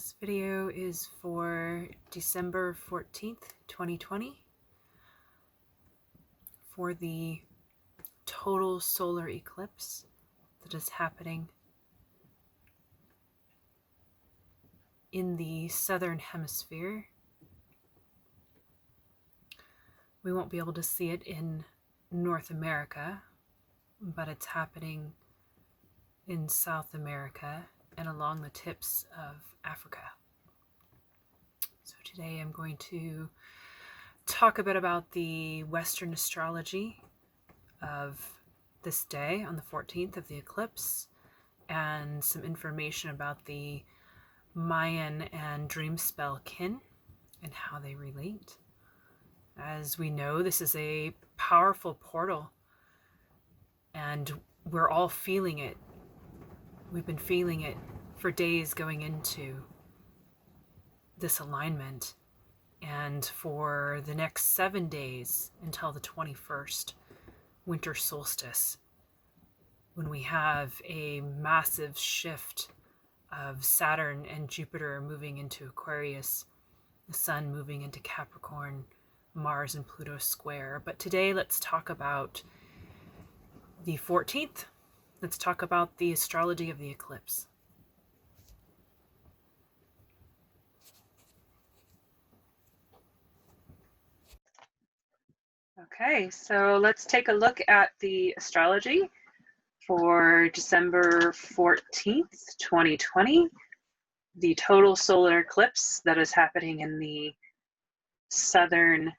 This video is for December 14th, 2020 for the total solar eclipse that is happening in the southern hemisphere. We won't be able to see it in North America, but it's happening in South America and along the tips of Africa. So today I'm going to talk a bit about the Western astrology of this day on the 14th of the eclipse and some information about the Mayan and Dreamspell kin and how they relate. As we know, this is a powerful portal and we're all feeling it. We've been feeling it for days going into this alignment, and for the next 7 days until the 21st, winter solstice, when we have a massive shift of Saturn and Jupiter moving into Aquarius, the Sun moving into Capricorn, Mars and Pluto square. But today let's talk about the 14th. Let's talk about the astrology of the eclipse. Okay, so let's take a look at the astrology for December 14th, 2020, the total solar eclipse that is happening in the southern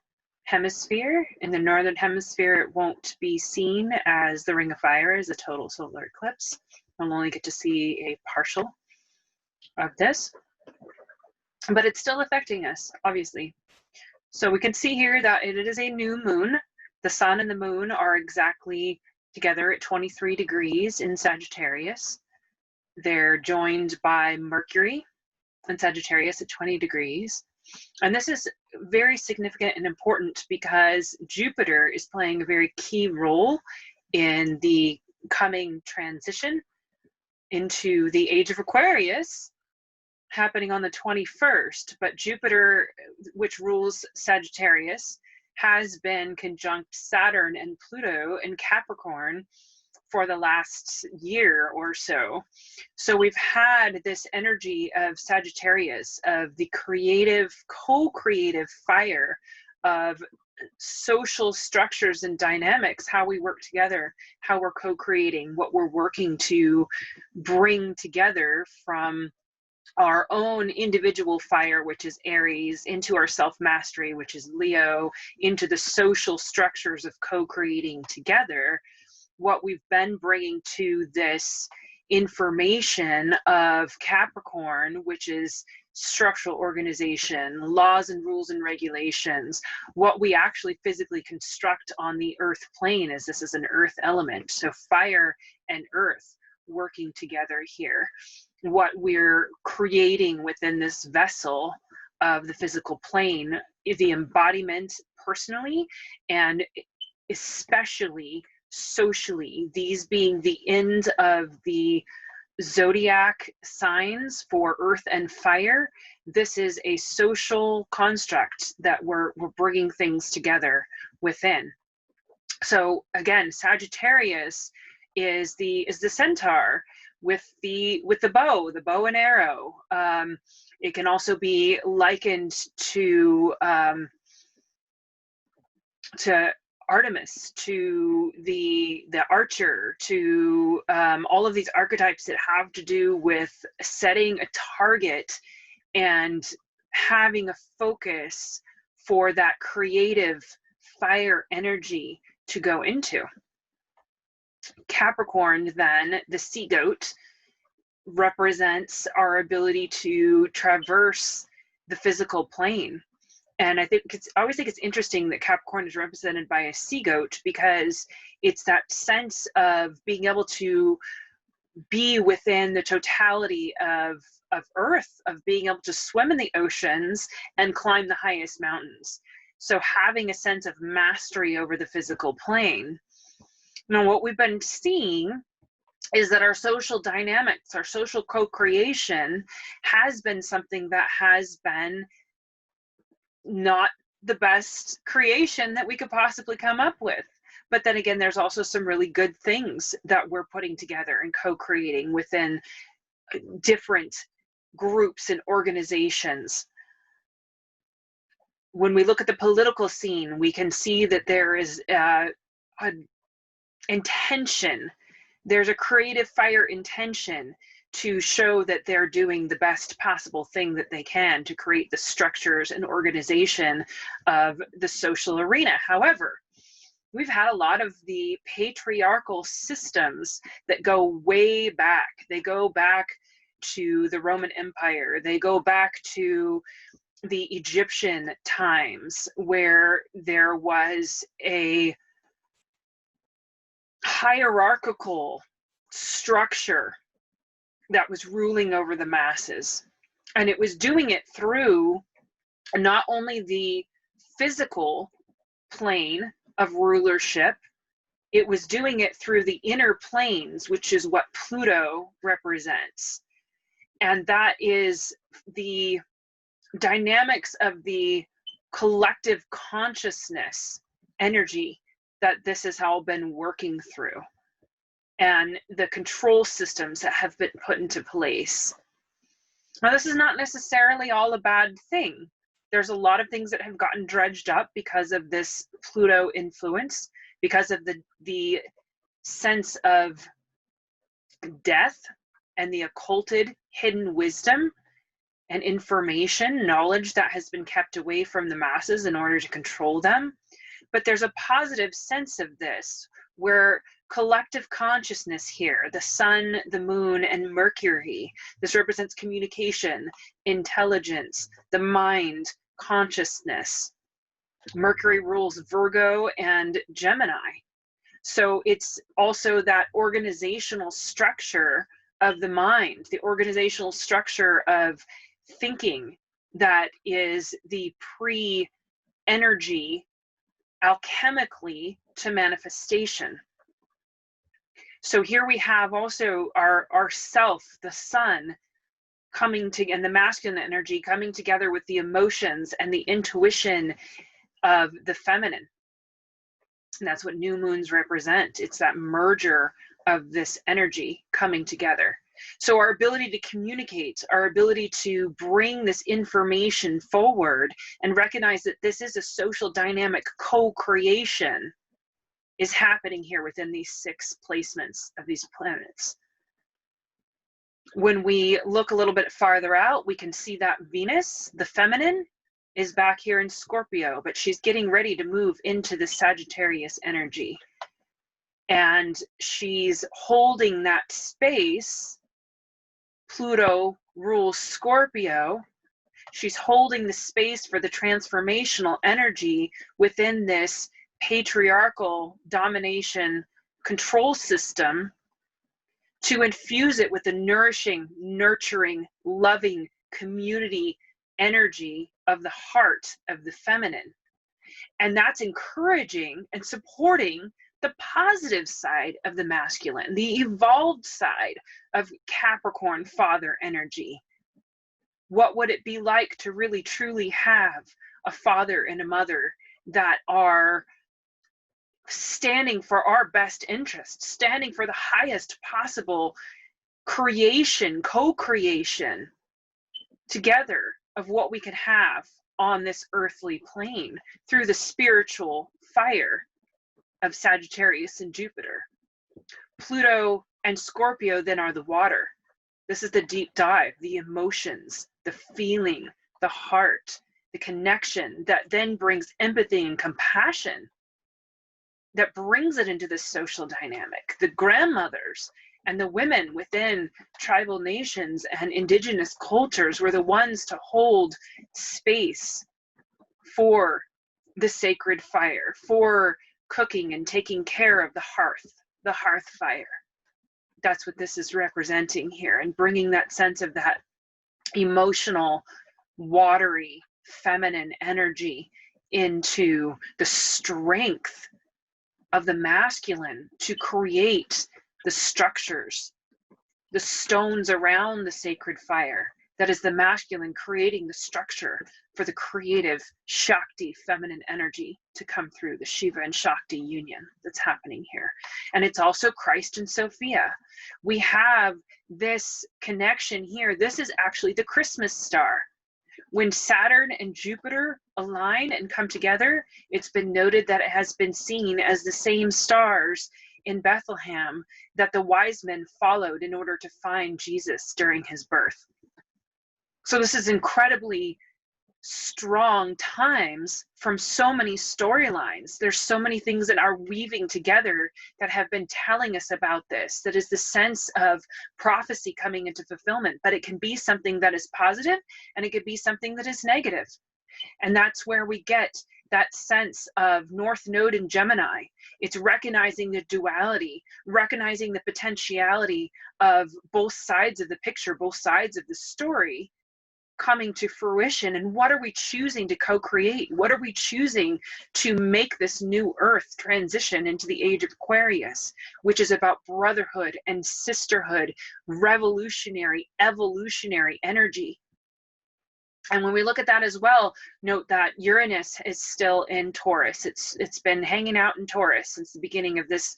hemisphere. In the northern hemisphere, it won't be seen as the Ring of Fire as a total solar eclipse. We'll only get to see a partial of this, but it's still affecting us, obviously. So we can see here that it is a new moon. The sun and the moon are exactly together at 23 degrees in Sagittarius. They're joined by Mercury in Sagittarius at 20 degrees. And this is very significant and important because Jupiter is playing a very key role in the coming transition into the age of Aquarius, happening on the 21st. But Jupiter, which rules Sagittarius, has been conjunct Saturn and Pluto in Capricorn for the last year or so. So we've had this energy of Sagittarius, of the creative, co-creative fire of social structures and dynamics, how we work together, how we're co-creating, what we're working to bring together from our own individual fire, which is Aries, into our self-mastery, which is Leo, into the social structures of co-creating together. What we've been bringing to this information of Capricorn, which is structural organization, laws and rules and regulations, what we actually physically construct on the earth plane, is this is an earth element. So fire and earth working together here. What we're creating within this vessel of the physical plane, the embodiment personally and especially socially, these being the end of the Zodiac signs for earth and fire. This is a social construct that we're bringing things together within. So again, Sagittarius is the centaur with the bow and arrow. It can also be likened to Artemis, to the archer, to all of these archetypes that have to do with setting a target and having a focus for that creative fire energy to go into. Capricorn, then, the sea goat, represents our ability to traverse the physical plane. And I always think it's interesting that Capricorn is represented by a sea goat, because it's that sense of being able to be within the totality of Earth, of being able to swim in the oceans and climb the highest mountains. So having a sense of mastery over the physical plane. Now, what we've been seeing is that our social dynamics, our social co-creation has been something that has been not the best creation that we could possibly come up with. But then again, there's also some really good things that we're putting together and co-creating within different groups and organizations. When we look at the political scene, we can see that there is an intention. There's a creative fire intention to show that they're doing the best possible thing that they can to create the structures and organization of the social arena. However, we've had a lot of the patriarchal systems that go way back. They go back to the Roman Empire. They go back to the Egyptian times, where there was a hierarchical structure that was ruling over the masses. And it was doing it through not only the physical plane of rulership, it was doing it through the inner planes, which is what Pluto represents. And that is the dynamics of the collective consciousness energy that this has all been working through, and the control systems that have been put into place. Now, this is not necessarily all a bad thing. There's a lot of things that have gotten dredged up because of this Pluto influence, because of the sense of death and the occulted hidden wisdom and information, knowledge that has been kept away from the masses in order to control them. But there's a positive sense of this, where collective consciousness here, the sun, the moon, and Mercury, this represents communication, intelligence, the mind, consciousness. Mercury rules Virgo and Gemini. So it's also that organizational structure of the mind, the organizational structure of thinking that is the pre-energy alchemically to manifestation. So here we have also our self, the sun, coming to, and the masculine energy coming together with the emotions and the intuition of the feminine. And that's what new moons represent. It's that merger of this energy coming together. So our ability to communicate, our ability to bring this information forward and recognize that this is a social dynamic co-creation is happening here within these 6 placements of these planets. When we look a little bit farther out, we can see that Venus, the feminine, is back here in Scorpio, but she's getting ready to move into the Sagittarius energy. And she's holding that space. Pluto rules Scorpio. She's holding the space for the transformational energy within this patriarchal domination control system to infuse it with the nourishing, nurturing, loving community energy of the heart of the feminine. And that's encouraging and supporting the positive side of the masculine, the evolved side of Capricorn father energy. What would it be like to really truly have a father and a mother that are standing for our best interests, standing for the highest possible creation, co-creation together of what we could have on this earthly plane through the spiritual fire of Sagittarius and Jupiter. Pluto and Scorpio then are the water. This is the deep dive, the emotions, the feeling, the heart, the connection that then brings empathy and compassion, that brings it into this social dynamic. The grandmothers and the women within tribal nations and indigenous cultures were the ones to hold space for the sacred fire, for cooking and taking care of the hearth fire. That's what this is representing here, and bringing that sense of that emotional, watery, feminine energy into the strength of the masculine to create the structures, the stones around the sacred fire. That is the masculine creating the structure for the creative Shakti feminine energy to come through, the Shiva and Shakti union that's happening here. And it's also Christ and Sophia. We have this connection here. This is actually the Christmas star. When Saturn and Jupiter align and come together, it's been noted that it has been seen as the same stars in Bethlehem that the wise men followed in order to find Jesus during his birth. So this is incredibly strong times from so many storylines. There's so many things that are weaving together that have been telling us about this. That is the sense of prophecy coming into fulfillment, but it can be something that is positive and it could be something that is negative. And that's where we get that sense of North Node in Gemini. It's recognizing the duality, recognizing the potentiality of both sides of the picture, both sides of the story coming to fruition. And what are we choosing to co-create? What are we choosing to make this new earth transition into the age of Aquarius, which is about brotherhood and sisterhood, revolutionary, evolutionary energy. And when we look at that as well, note that Uranus is still in Taurus. It's been hanging out in Taurus since the beginning of this,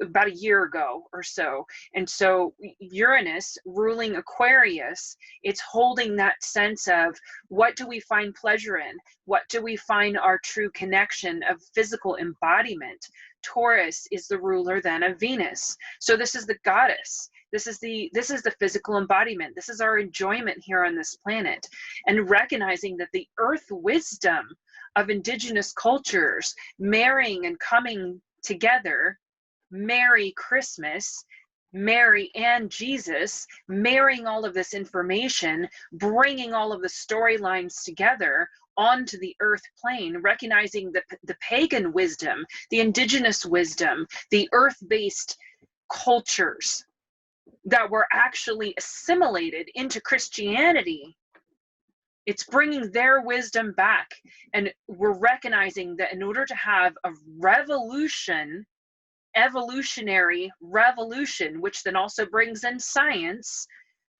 about a year ago or so. And so Uranus ruling Aquarius, it's holding that sense of what do we find pleasure in? What do we find our true connection of physical embodiment? Taurus is the ruler then of Venus. So this is the goddess. This is the physical embodiment. This is our enjoyment here on this planet. And recognizing that the earth wisdom of indigenous cultures marrying and coming together, Merry Christmas, Mary and Jesus, marrying all of this information, bringing all of the storylines together onto the earth plane, recognizing the pagan wisdom, the indigenous wisdom, the earth-based cultures that were actually assimilated into Christianity. It's bringing their wisdom back. And we're recognizing that in order to have a revolution, evolutionary revolution, which then also brings in science,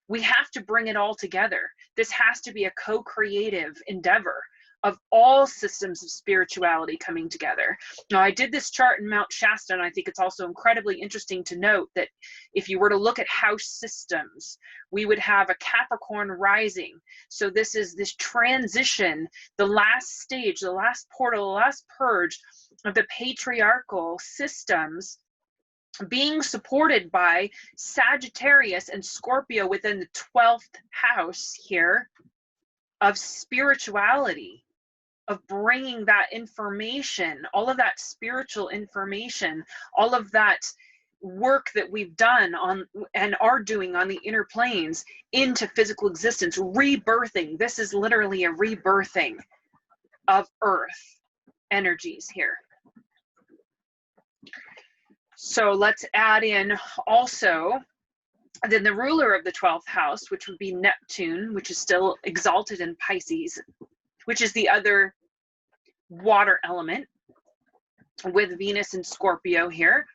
we have to bring it all together. This has to be a co-creative endeavor of all systems of spirituality coming together. Now, I did this chart in Mount Shasta, and I think it's also incredibly interesting to note that if you were to look at house systems, we would have a Capricorn rising. So this is this transition, the last stage, the last portal, the last purge of the patriarchal systems being supported by Sagittarius and Scorpio within the 12th house here of spirituality, of bringing that information, all of that spiritual information, all of that work that we've done on and are doing on the inner planes into physical existence, rebirthing. This is literally a rebirthing of earth energies here. So let's add in also then the ruler of the 12th house, which would be Neptune, which is still exalted in Pisces, which is the other water element with Venus and Scorpio here.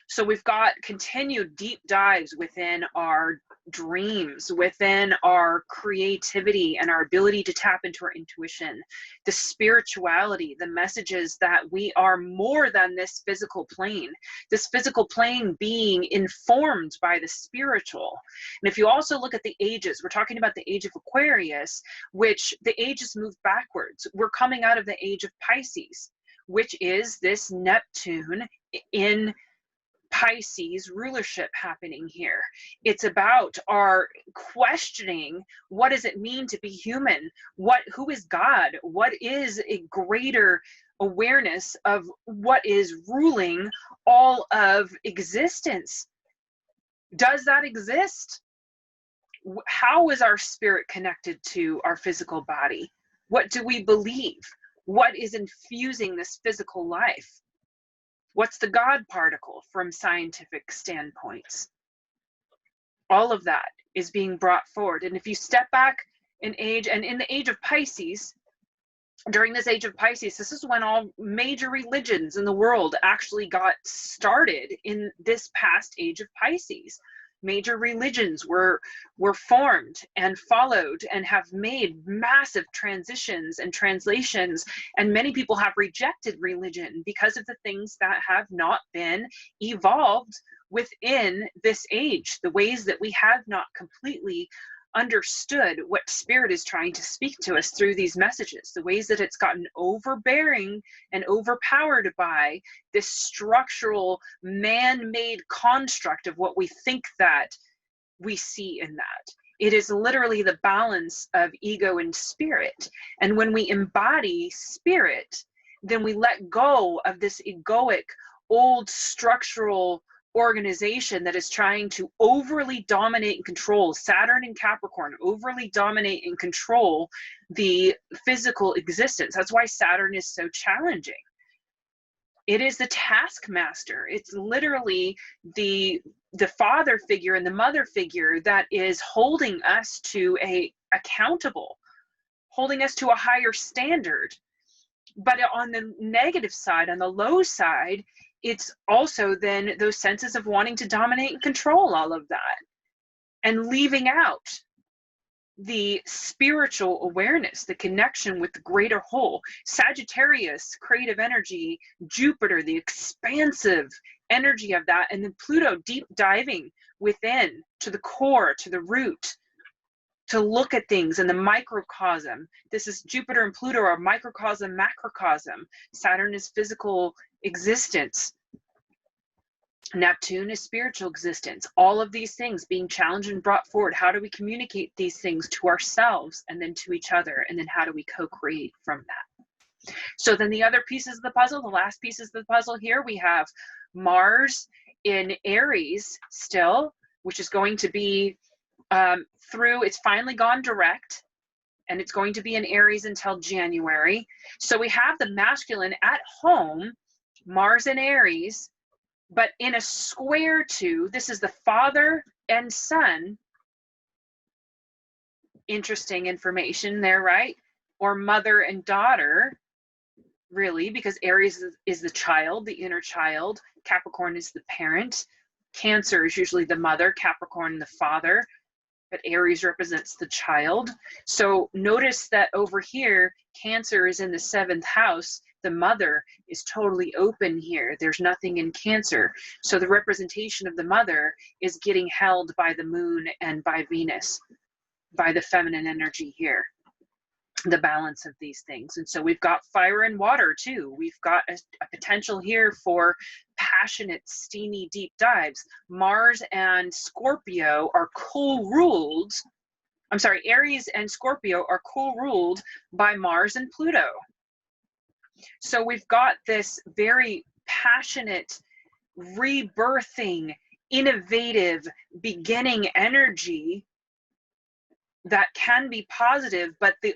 So we've got continued deep dives within our dreams, within our creativity and our ability to tap into our intuition, the spirituality, the messages that we are more than this physical plane being informed by the spiritual. And if you also look at the ages, we're talking about the age of Aquarius, which the ages move backwards. We're coming out of the age of Pisces, which is this Neptune in Pisces rulership happening here. It's about our questioning, what does it mean to be human? Who is God? What is a greater awareness of what is ruling all of existence? Does that exist? How is our spirit connected to our physical body? What do we believe? What is infusing this physical life? What's the God particle from scientific standpoints? All of that is being brought forward. And if you step back in age, and in the age of Pisces, during this age of Pisces, this is when all major religions in the world actually got started in this past age of Pisces. Major religions were formed and followed and have made massive transitions and translations, and many people have rejected religion because of the things that have not been evolved within this age, the ways that we have not completely understood what spirit is trying to speak to us through these messages, the ways that it's gotten overbearing and overpowered by this structural man-made construct of what we think that we see in that. It is literally the balance of ego and spirit. And when we embody spirit, then we let go of this egoic, old structural organization that is trying to overly dominate and control. Saturn and Capricorn overly dominate and control the physical existence. That's why Saturn is so challenging. It is the taskmaster. It's literally the father figure and the mother figure that is holding us to accountable, holding us to a higher standard. But on the negative side, on the low side, it's also then those senses of wanting to dominate and control all of that and leaving out the spiritual awareness, the connection with the greater whole. Sagittarius, creative energy, Jupiter, the expansive energy of that, and then Pluto deep diving within to the core, to the root, to look at things in the microcosm. This is Jupiter and Pluto are microcosm, macrocosm. Saturn is physical existence. Neptune is spiritual existence. All of these things being challenged and brought forward. How do we communicate these things to ourselves and then to each other? And then how do we co-create from that? So then the other pieces of the puzzle, the last pieces of the puzzle here, we have Mars in Aries still, which is going to be it's finally gone direct, and it's going to be in Aries until January. So we have the masculine at home, Mars in Aries, but in a square to, this is the father and son. Interesting information there, right? Or mother and daughter, really, because Aries is the child, the inner child. Capricorn is the parent. Cancer is usually the mother, Capricorn the father, but Aries represents the child. So notice that over here, Cancer is in the 7th house. The mother is totally open here. There's nothing in Cancer. So the representation of the mother is getting held by the moon and by Venus, by the feminine energy here, the balance of these things. And so we've got fire and water too. We've got a potential here for passionate, steamy, deep dives. Mars and Scorpio are co-ruled. I'm sorry, Aries and Scorpio are co-ruled by Mars and Pluto. So we've got this very passionate, rebirthing, innovative, beginning energy that can be positive, but the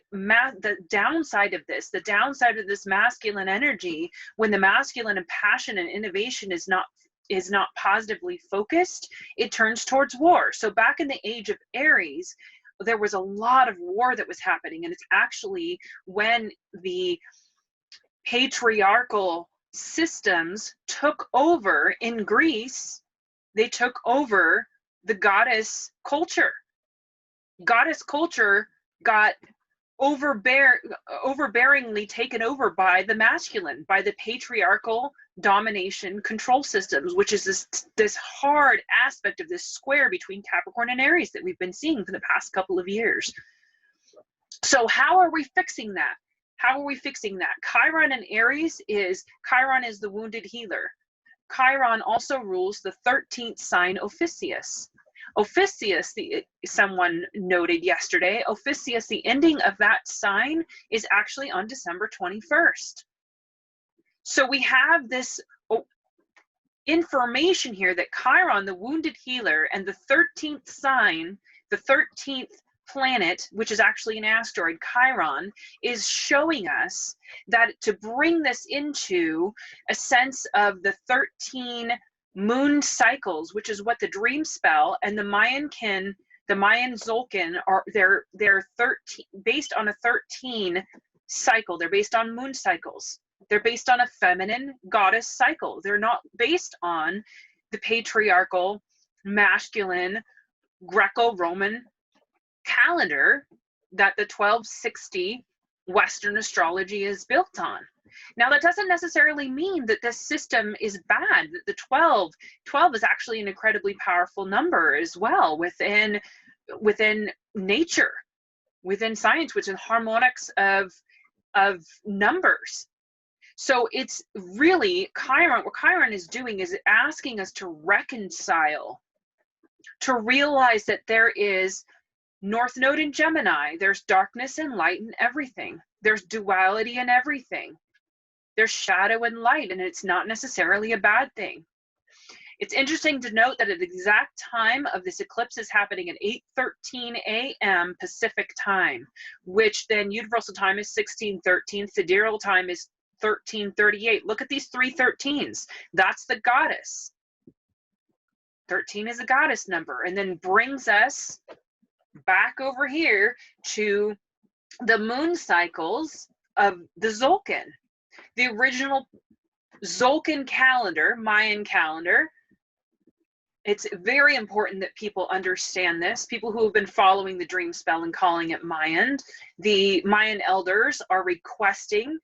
downside of this, masculine energy, when the masculine and passion and innovation is not positively focused, it turns towards war. So back in the age of Aries, there was a lot of war that was happening, and it's actually when the patriarchal systems took over in Greece, they took over the goddess culture. Goddess culture got overbearingly taken over by the masculine, by the patriarchal domination control systems, which is this hard aspect of this square between Capricorn and Aries that we've been seeing for the past couple of years. So how are we fixing that? How are we fixing that? Chiron in Aries Chiron is the wounded healer. Chiron also rules the 13th sign, Ophiuchus. Ophiuchus, someone noted yesterday, Ophiuchus, the ending of that sign is actually on December 21st. So we have this information here that Chiron, the wounded healer, and the 13th sign, the 13th planet, which is actually an asteroid, Chiron, is showing us that to bring this into a sense of the 13 moon cycles, which is what the Dreamspell and the Mayan Zodiac are, they're 13 based on a 13 cycle. They're based on moon cycles. They're based on a feminine goddess cycle. They're not based on the patriarchal, masculine, Greco-Roman calendar that the 1260 Western astrology is built on. Now, that doesn't necessarily mean that this system is bad. That the 12 is actually an incredibly powerful number as well within nature, within science, within harmonics of numbers. So it's really Chiron. What Chiron is doing is asking us to reconcile, to realize that there is North Node in Gemini. There's darkness and light in everything. There's duality in everything. There's shadow and light, and it's not necessarily a bad thing. It's interesting to note that at the exact time of this eclipse is happening at 8:13 a.m. Pacific time, which then universal time is 16:13, sidereal time is 13:38. Look at these 3 13s. That's the goddess. 13 is a goddess number, and then brings us back over here to the moon cycles of the Tzolk'in. The original Tzolk'in calendar, Mayan calendar. It's very important that people understand this. People who have been following the Dreamspell and calling it Mayan, the Mayan elders are requesting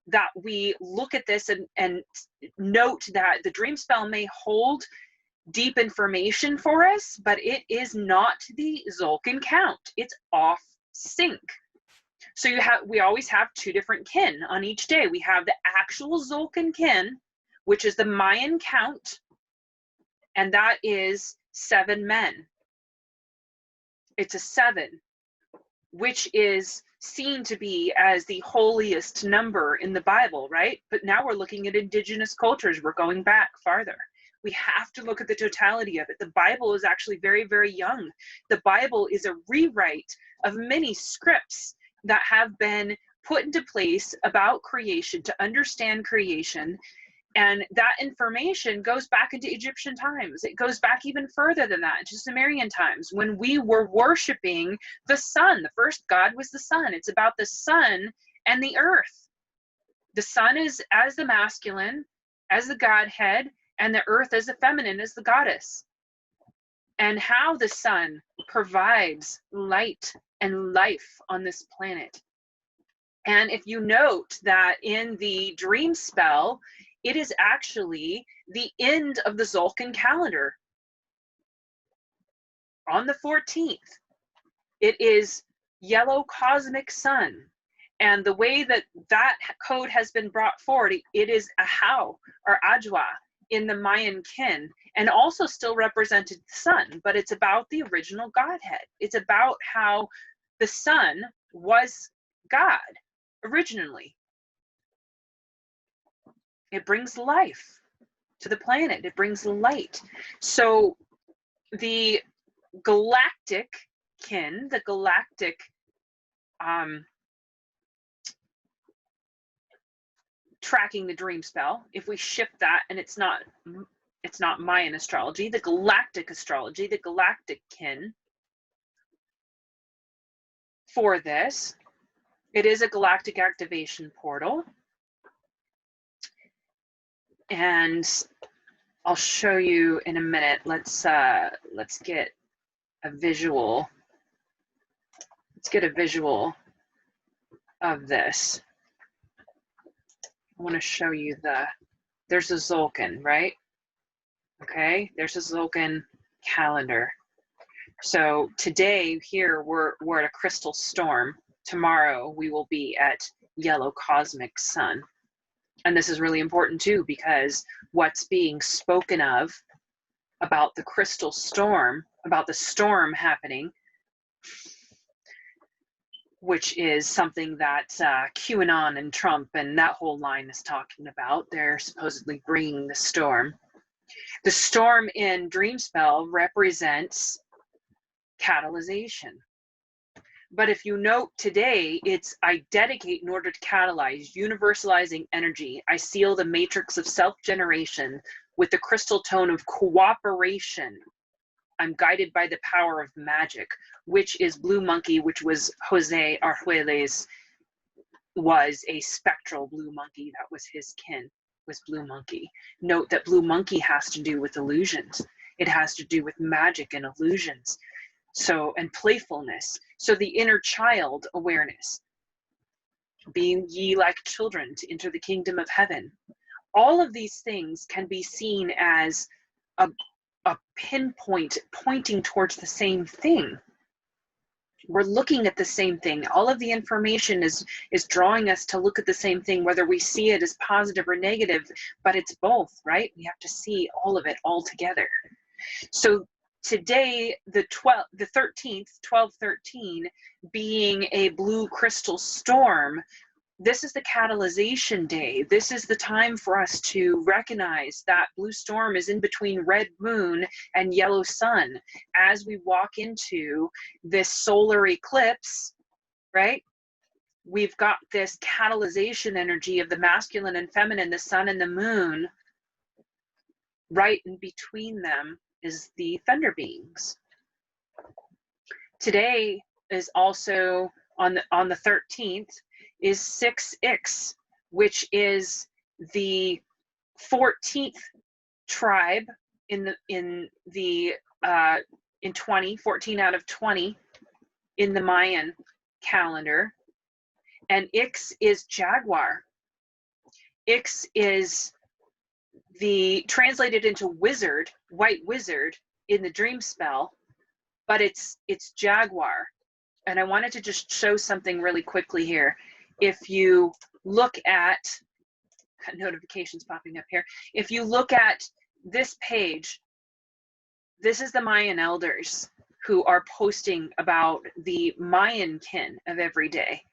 that we look at this and note that the Dreamspell may hold deep information for us, but it is not the Tzolk'in count. It's off sync. So we always have 2 different kin on each day. We have the actual Tzolk'in kin, which is the Mayan count, and that is 7 men. It's a 7, which is seen to be as the holiest number in the Bible, right? But now we're looking at indigenous cultures. We're going back farther. We have to look at the totality of it. The Bible is actually very, very young. The Bible is a rewrite of many scripts that have been put into place about creation, to understand creation. And that information goes back into Egyptian times. It goes back even further than that, into Sumerian times, when we were worshiping the sun. The first god was the sun. It's about the sun and the earth. The sun is as the masculine, as the godhead, and the earth as the feminine, as the goddess. And how the sun provides light and life on this planet. And if you note that in the Dreamspell, it is actually the end of the Tzolk'in calendar. On the 14th, it is yellow cosmic sun. And the way that that code has been brought forward, it is Ahau or Ajwa in the Mayan kin, and also still represented the sun, but it's about the original Godhead. It's about how the sun was God originally. It brings life to the planet. It brings light. So the galactic kin, the galactic tracking the Dreamspell, if we shift that, and it's not Mayan astrology, the galactic astrology, the galactic kin for this, it is a galactic activation portal. And I'll show you in a minute. Let's get a visual. Let's get a visual of this. I want to show you there's a Tzolk'in, right? Okay, there's a Tzolk'in calendar. So today here we're at a crystal storm. Tomorrow we will be at yellow cosmic sun. And this is really important too, because what's being spoken of about the crystal storm, about the storm happening, which is something that QAnon and Trump and that whole line is talking about. They're supposedly bringing the storm. The storm in Dreamspell represents catalyzation. But if you note today, it's I dedicate in order to catalyze, universalizing energy. I seal the matrix of self-generation with the crystal tone of cooperation. I'm guided by the power of magic, which is Blue Monkey, which was Jose Arjuel's was a spectral blue monkey. That was his kin, was blue monkey. Note that blue monkey has to do with illusions. It has to do with magic and illusions. So, and playfulness. So the inner child awareness, being ye like children to enter the kingdom of heaven. All of these things can be seen as a pinpoint pointing towards the same thing. We're looking at the same thing. All of the information is drawing us to look at the same thing, whether we see it as positive or negative, but it's both, right? We have to see all of it all together. So today, the 13th, 12/13, being a blue crystal storm, this is the catalyzation day. This is the time for us to recognize that blue storm is in between red moon and yellow sun. As we walk into this solar eclipse, right? We've got this catalyzation energy of the masculine and feminine, the sun and the moon. Right in between them is the thunder beings. Today is also on the 13th is 6X, which is the 14th tribe in 20, 14 out of 20 in the Mayan calendar. And Ix is jaguar. Ix is the translated into wizard, white wizard in the Dreamspell, but it's jaguar. And I wanted to just show something really quickly here. If you look at notifications popping up here, if you look at this page, this is the Mayan elders who are posting about the Mayan kin of every day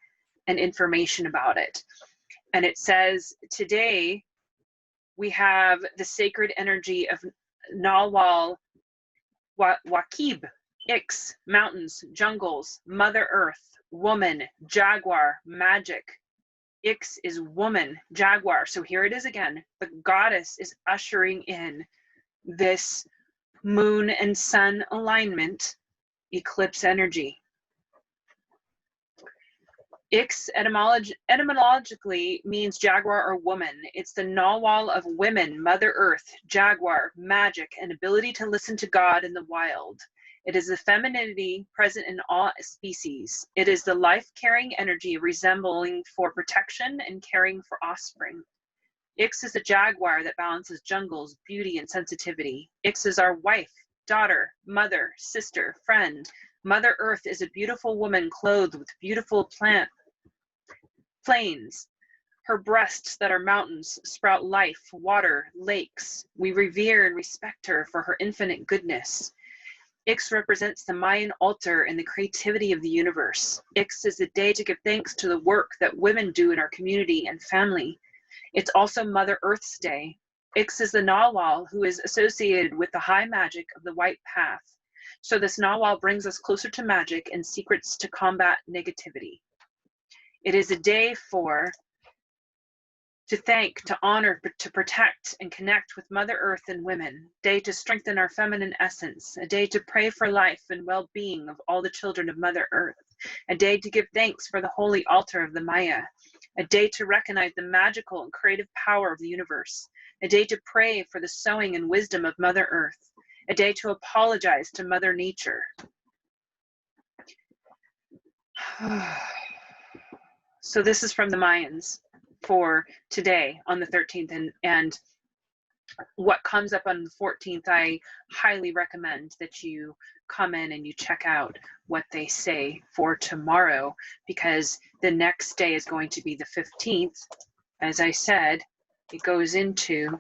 and information about it. And it says today we have the sacred energy of Nawal Wakib, Ix, mountains, jungles, Mother Earth, woman, jaguar, magic. Ix is woman, jaguar. So here it is again. The goddess is ushering in this moon and sun alignment, eclipse energy. Ix etymologically means jaguar or woman. It's the Nawal of women, Mother Earth, jaguar, magic, and ability to listen to God in the wild. It is the femininity present in all species. It is the life-carrying energy resembling for protection and caring for offspring. Ix is a jaguar that balances jungles, beauty, and sensitivity. Ix is our wife, daughter, mother, sister, friend. Mother Earth is a beautiful woman clothed with beautiful plains. Her breasts that are mountains sprout life, water, lakes. We revere and respect her for her infinite goodness. Ix represents the Mayan altar and the creativity of the universe. Ix is a day to give thanks to the work that women do in our community and family. It's also Mother Earth's Day. Ix is the Nawal who is associated with the high magic of the white path. So this Nawal brings us closer to magic and secrets to combat negativity. It is a day to thank, to honor, to protect, and connect with Mother Earth and women. A day to strengthen our feminine essence. A day to pray for life and well-being of all the children of Mother Earth. A day to give thanks for the holy altar of the Maya. A day to recognize the magical and creative power of the universe. A day to pray for the sowing and wisdom of Mother Earth. A day to apologize to Mother Nature. So this is from the Mayans for today on the 13th, and what comes up on the 14th, I highly recommend that you come in and you check out what they say for tomorrow, because the next day is going to be the 15th. As I said, it goes into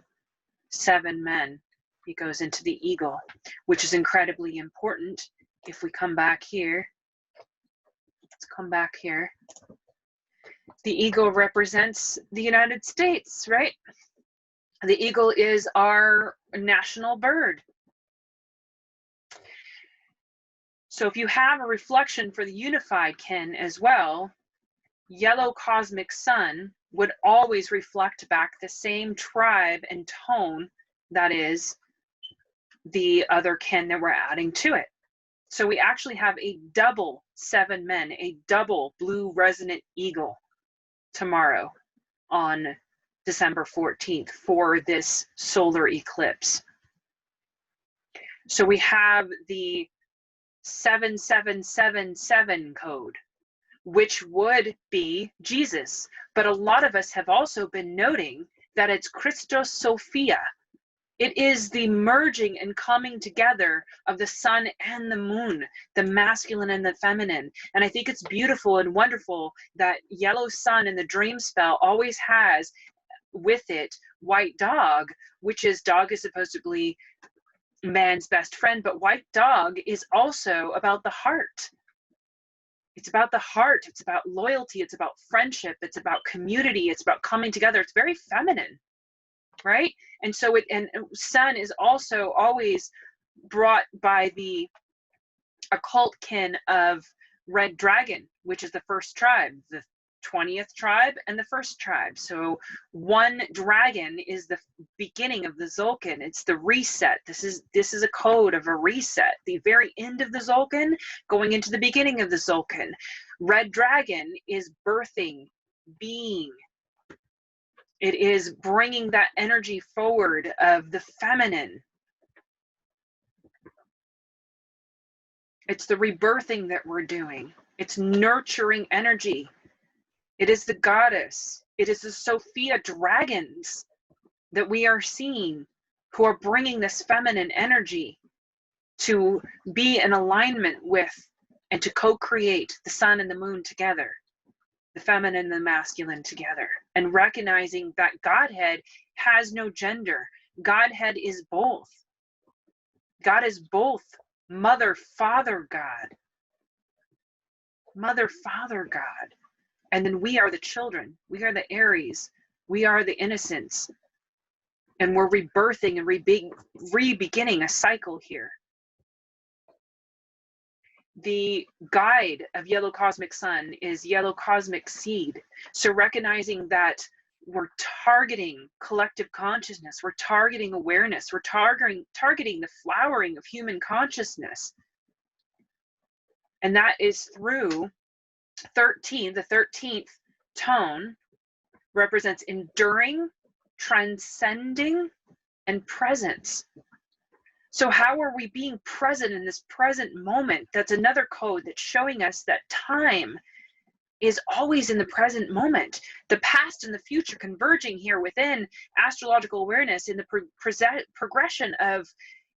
7 men. It goes into the eagle, which is incredibly important. If we come back here, let's come back here. The eagle represents the United States, right? The eagle is our national bird. So if you have a reflection for the unified kin as well, yellow cosmic sun would always reflect back the same tribe and tone that is the other kin that we're adding to it. So we actually have a double 7 men, a double blue resonant eagle. tomorrow on December 14th for this solar eclipse. So we have the 7777 code, which would be Jesus. But a lot of us have also been noting that it's Christos Sophia. It is the merging and coming together of the sun and the moon, the masculine and the feminine. And I think it's beautiful and wonderful that yellow sun in the dream spell always has with it white dog, which is dog is supposedly man's best friend, but white dog is also about the heart. It's about the heart. It's about loyalty. It's about friendship. It's about community. It's about coming together. It's very feminine, right? And so sun is also always brought by the occult kin of red dragon, which is the first tribe, the 20th tribe and the first tribe. So one dragon is the beginning of the Zolkin. It's the reset. This is a code of a reset. The very end of the Zolkin going into the beginning of the Zolkin. Red dragon is birthing, being. It is bringing that energy forward of the feminine. It's the rebirthing that we're doing. It's nurturing energy. It is the goddess. It is the Sophia dragons that we are seeing who are bringing this feminine energy to be in alignment with and to co-create the sun and the moon together, the feminine and the masculine together, and recognizing that Godhead has no gender. Godhead is both. God is both Mother, Father, God. Mother, Father, God. And then we are the children. We are the Aries. We are the innocents. And we're rebirthing and re-beginning a cycle here. The guide of Yellow Cosmic Sun is Yellow Cosmic Seed. So recognizing that we're targeting collective consciousness, we're targeting awareness, we're targeting the flowering of human consciousness. And that is through 13. The 13th tone represents enduring, transcending, and presence. So how are we being present in this present moment? That's another code that's showing us that time is always in the present moment. The past and the future converging here within astrological awareness in the progression of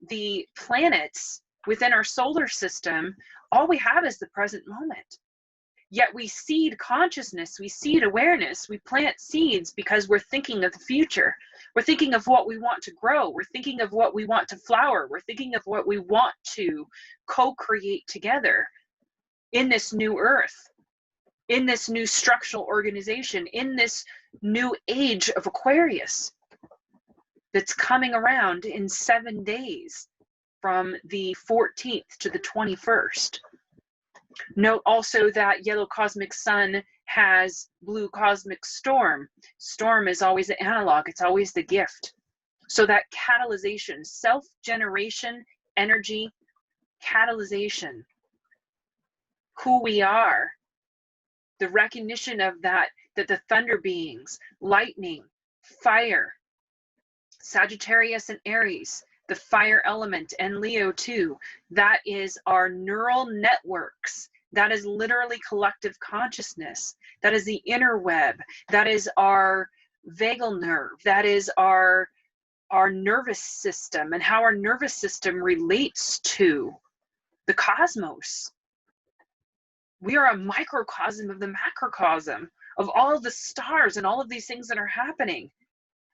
the planets within our solar system. All we have is the present moment. Yet we seed consciousness, we seed awareness, we plant seeds because we're thinking of the future. We're thinking of what we want to grow. We're thinking of what we want to flower. We're thinking of what we want to co-create together in this new earth, in this new structural organization, in this new age of Aquarius that's coming around in 7 days from the 14th to the 21st. Note also that Yellow Cosmic Sun has Blue Cosmic Storm. Storm is always the analog, it's always the gift. So that catalyzation, self-generation, energy, catalyzation, who we are, the recognition of that the thunder beings, lightning, fire, Sagittarius and Aries, the fire element, and Leo too, that is our neural networks. That is literally collective consciousness. That is the inner web. That is our vagal nerve. That is our nervous system and how our nervous system relates to the cosmos. We are a microcosm of the macrocosm of all of the stars and all of these things that are happening.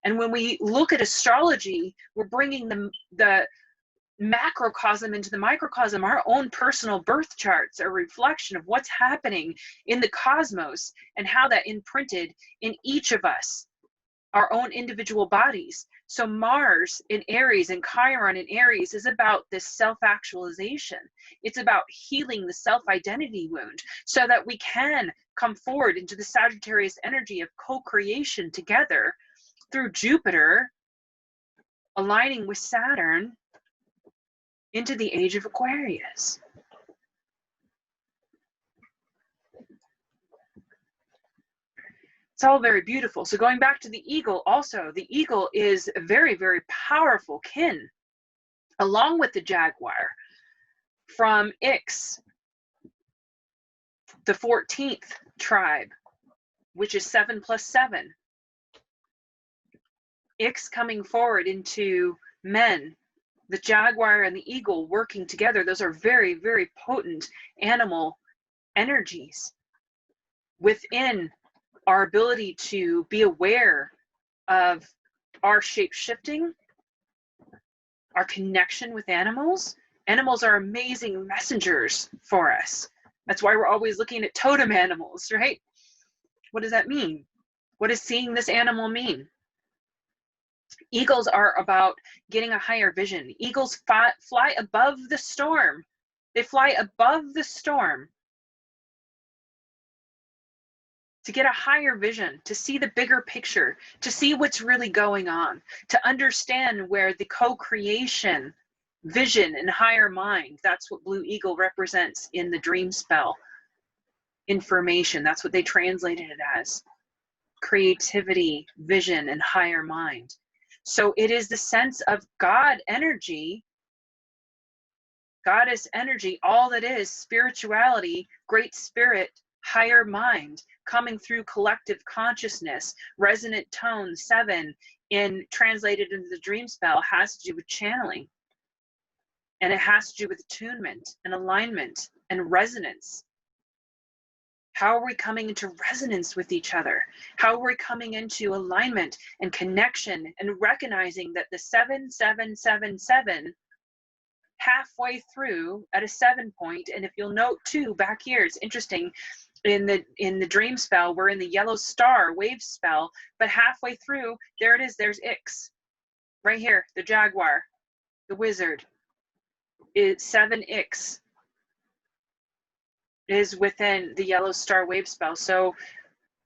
And when we look at astrology, we're bringing the macrocosm into the microcosm. Our own personal birth charts are a reflection of what's happening in the cosmos and how that imprinted in each of us, our own individual bodies. So Mars in Aries and Chiron in Aries is about this self-actualization. It's about healing the self-identity wound so that we can come forward into the Sagittarius energy of co-creation together through Jupiter aligning with Saturn into the age of Aquarius. It's all very beautiful. So going back to the eagle, also, the eagle is a very, very powerful kin, along with the jaguar, from Ix, the 14th tribe, which is 7 plus 7. Ix coming forward into men, the jaguar and the eagle working together. Those are very, very potent animal energies within our ability to be aware of our shape shifting, our connection with animals. Animals are amazing messengers for us. That's why we're always looking at totem animals, right? What does that mean? What does seeing this animal mean? Eagles are about getting a higher vision. Eagles fly above the storm. They fly above the storm to get a higher vision, to see the bigger picture, to see what's really going on, to understand where the co-creation, vision, and higher mind, that's what Blue Eagle represents in the dream spell information. That's what they translated it as. Creativity, vision, and higher mind. So it is the sense of God energy, goddess energy, all that is spirituality, great spirit, higher mind, coming through collective consciousness. Resonant tone 7 in translated into the dream spell has to do with channeling, and it has to do with attunement and alignment and resonance. How are we coming into resonance with each other? How are we coming into alignment and connection and recognizing that the 7-7-7-7 halfway through at a 7 point, and if you'll note too back here, it's interesting, in the dream spell, we're in the yellow star wave spell, but halfway through, there it is, there's Ix. Right here, the jaguar, the wizard. It's 7 Ix is within the yellow star wave spell. So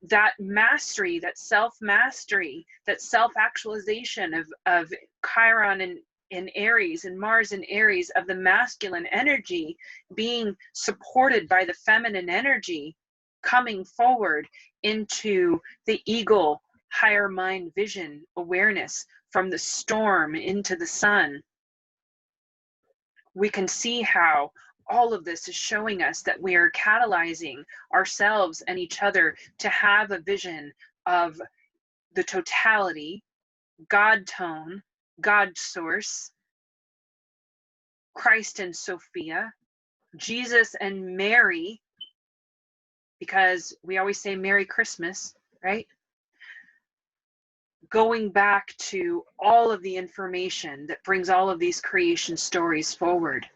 that mastery, that self-mastery, that self-actualization of Chiron and Aries and Mars and Aries, of the masculine energy being supported by the feminine energy, coming forward into the eagle, higher mind vision, awareness from the storm into the sun. We can see how all of this is showing us that we are catalyzing ourselves and each other to have a vision of the totality, God tone, God source, Christ and Sophia, Jesus and Mary, because we always say Merry Christmas, right? Going back to all of the information that brings all of these creation stories forward.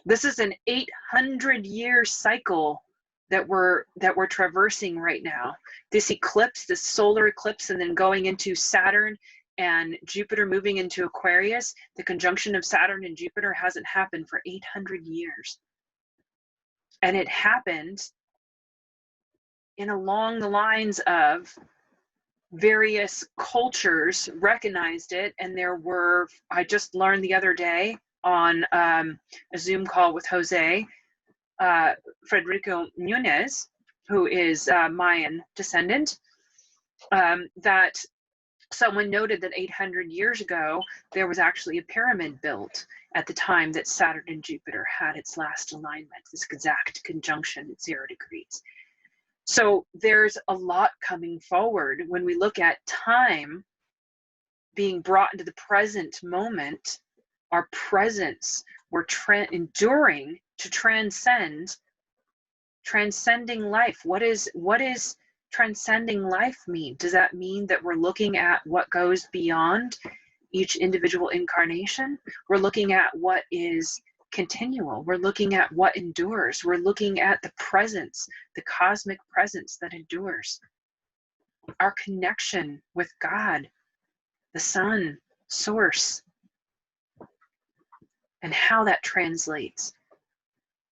This is an 800-year cycle that we're traversing right now. This eclipse, this solar eclipse, and then going into Saturn and Jupiter moving into Aquarius, the conjunction of Saturn and Jupiter hasn't happened for 800 years. And it happened in along the lines of various cultures recognized it, and there were, I just learned the other day on a Zoom call with Jose Federico Nunez, who is Mayan descendant, that someone noted that 800 years ago there was actually a pyramid built at the time that Saturn and Jupiter had its last alignment, this exact conjunction at 0 degrees. So there's a lot coming forward when we look at time being brought into the present moment. Our presence, we're enduring to transcending life. What is transcending life mean? Does that mean that we're looking at what goes beyond each individual incarnation? We're looking at what is continual. We're looking at what endures. We're looking at the presence, the cosmic presence that endures. Our connection with God, the sun, source, and how that translates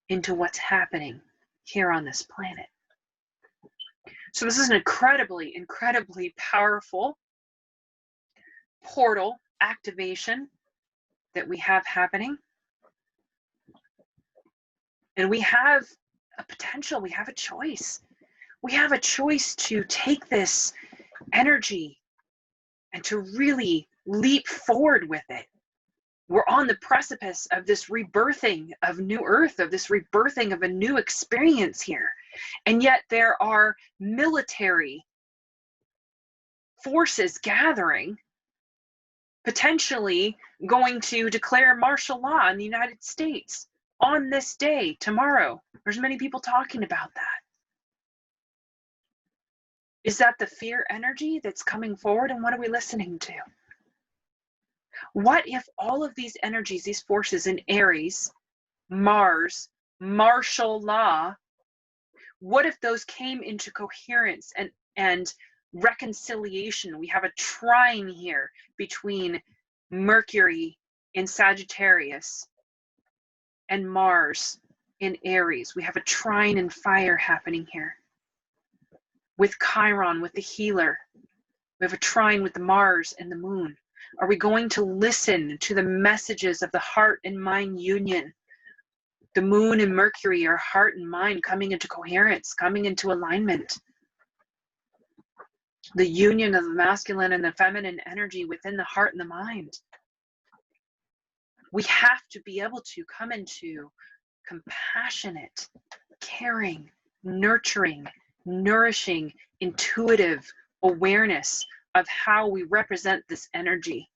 into what's happening here on this planet. So this is an incredibly, incredibly powerful portal activation that we have happening. And we have a potential, we have a choice. We have a choice to take this energy and to really leap forward with it. We're on the precipice of this rebirthing of new earth, of this rebirthing of a new experience here. And yet there are military forces gathering, potentially going to declare martial law in the United States on this day, tomorrow. There's many people talking about that. Is that the fear energy that's coming forward, and what are we listening to? What if all of these energies, these forces in Aries, Mars, martial law, what if those came into coherence and reconciliation? We have a trine here between Mercury in Sagittarius and Mars in Aries. We have a trine in fire happening here. With Chiron, with the healer. We have a trine with the Mars and the moon. Are we going to listen to the messages of the heart and mind union? The moon and Mercury are heart and mind coming into coherence, coming into alignment. The union of the masculine and the feminine energy within the heart and the mind. We have to be able to come into compassionate, caring, nurturing, nourishing, intuitive awareness of how we represent this energy.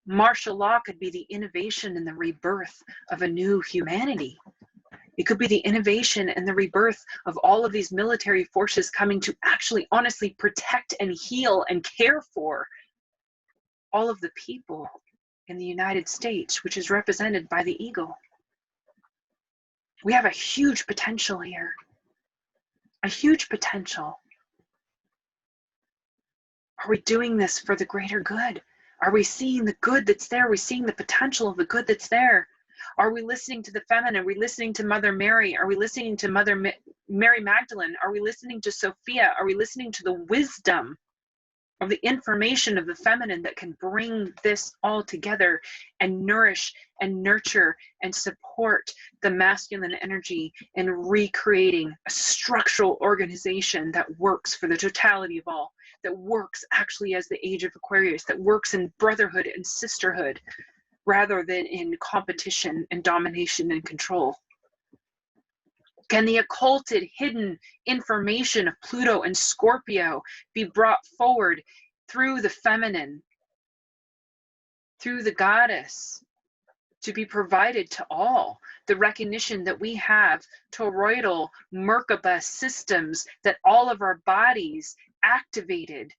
Martial law could be the innovation and the rebirth of a new humanity. It could be the innovation and the rebirth of all of these military forces coming to actually honestly protect and heal and care for all of the people in the United States, which is represented by the eagle. We have a huge potential here. A huge potential. Are we doing this for the greater good? Are we seeing the good that's there? Are we seeing the potential of the good that's there? Are we listening to the feminine? Are we listening to Mother Mary? Are we listening to Mary Magdalene? Are we listening to Sophia? Are we listening to the wisdom of the information of the feminine that can bring this all together and nourish and nurture and support the masculine energy in recreating a structural organization that works for the totality of all, that works actually as the age of Aquarius, that works in brotherhood and sisterhood rather than in competition and domination and control? Can the occulted, hidden information of Pluto and Scorpio be brought forward through the feminine, through the goddess, to be provided to all? The recognition that we have toroidal Merkaba systems, that all of our bodies activated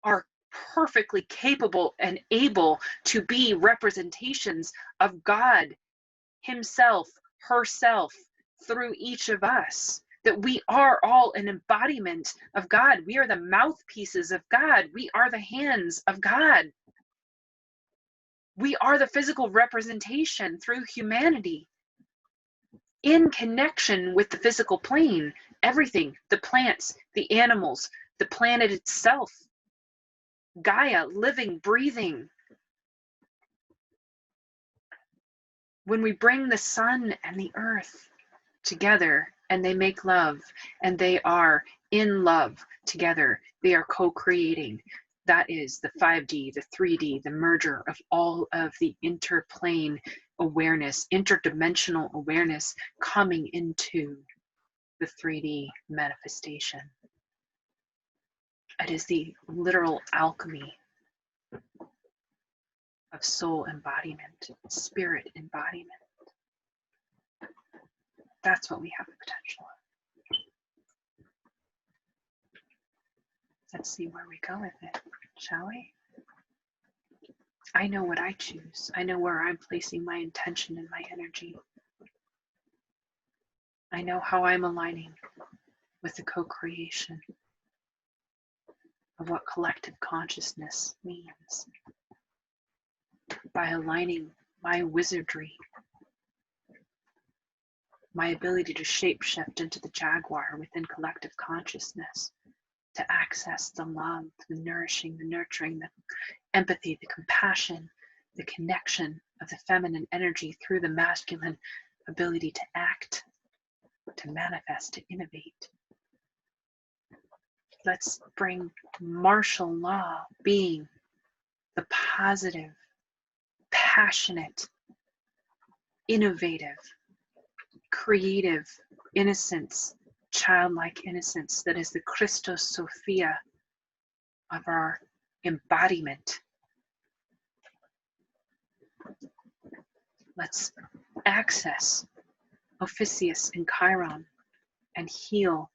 are perfectly capable and able to be representations of God himself, herself, through each of us, that we are all an embodiment of God. We are the mouthpieces of God. We are the hands of God. We are the physical representation through humanity in connection with the physical plane. Everything, the plants, the animals, the planet itself, Gaia, living, breathing. When we bring the sun and the earth together and they make love and they are in love together, they are co-creating. That is the 5D, the 3D, the merger of all of the interplane awareness, interdimensional awareness coming into the 3D manifestation. It is the literal alchemy of soul embodiment, spirit embodiment. That's what we have the potential of. Let's see where we go with it, shall we? I know what I choose. I know where I'm placing my intention and my energy. I know how I'm aligning with the co-creation of what collective consciousness means. By aligning my wizardry, my ability to shapeshift into the jaguar within collective consciousness, to access the love, the nourishing, the nurturing, the empathy, the compassion, the connection of the feminine energy through the masculine ability to act, to manifest, to innovate. Let's bring martial law being the positive, passionate, innovative, creative innocence, childlike innocence that is the Christos Sophia of our embodiment. Let's access Ophiuchus and Chiron and heal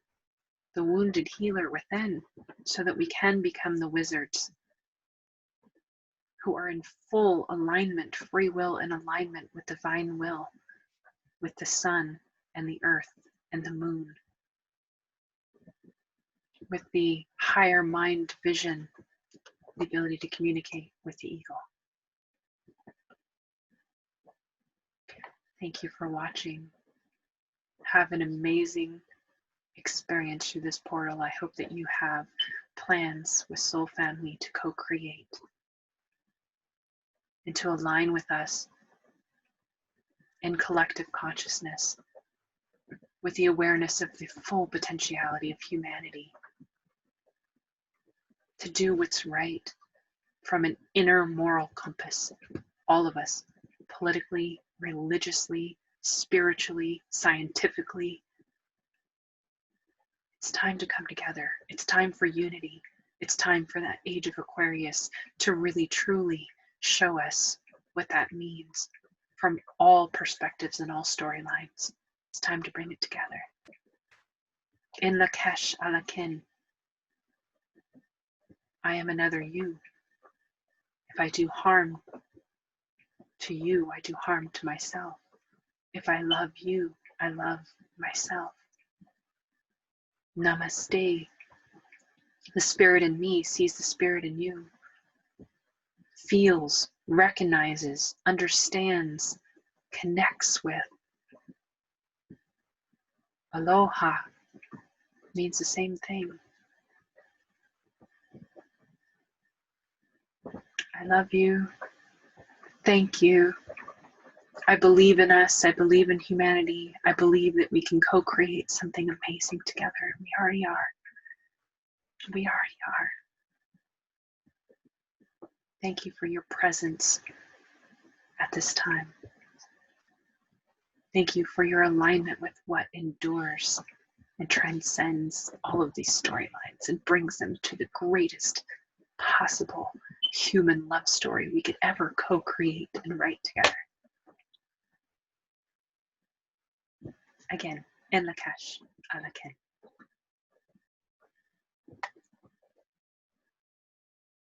the wounded healer within so that we can become the wizards who are in full alignment, free will and alignment with divine will, with the sun and the earth and the moon, with the higher mind vision, the ability to communicate with the eagle. Thank you for watching. Have an amazing experience through this portal. I hope that you have plans with Soul Family to co-create and to align with us in collective consciousness with the awareness of the full potentiality of humanity to do what's right from an inner moral compass, all of us, politically, religiously, spiritually, scientifically. It's time to come together. It's time for unity. It's time for that age of Aquarius to really truly show us what that means from all perspectives and all storylines. It's time to bring it together. In Lakesh Alakin, I am another you. If I do harm to you, I do harm to myself. If I love you, I love myself. Namaste. The spirit in me sees the spirit in you, feels, recognizes, understands, connects with. Aloha means the same thing. I love you. Thank you. I believe in us. I believe in humanity. I believe that we can co-create something amazing together. We already are. We already are. Thank you for your presence at this time. Thank you for your alignment with what endures and transcends all of these storylines and brings them to the greatest possible human love story we could ever co-create and write together. Again, in Lakesh Alakin.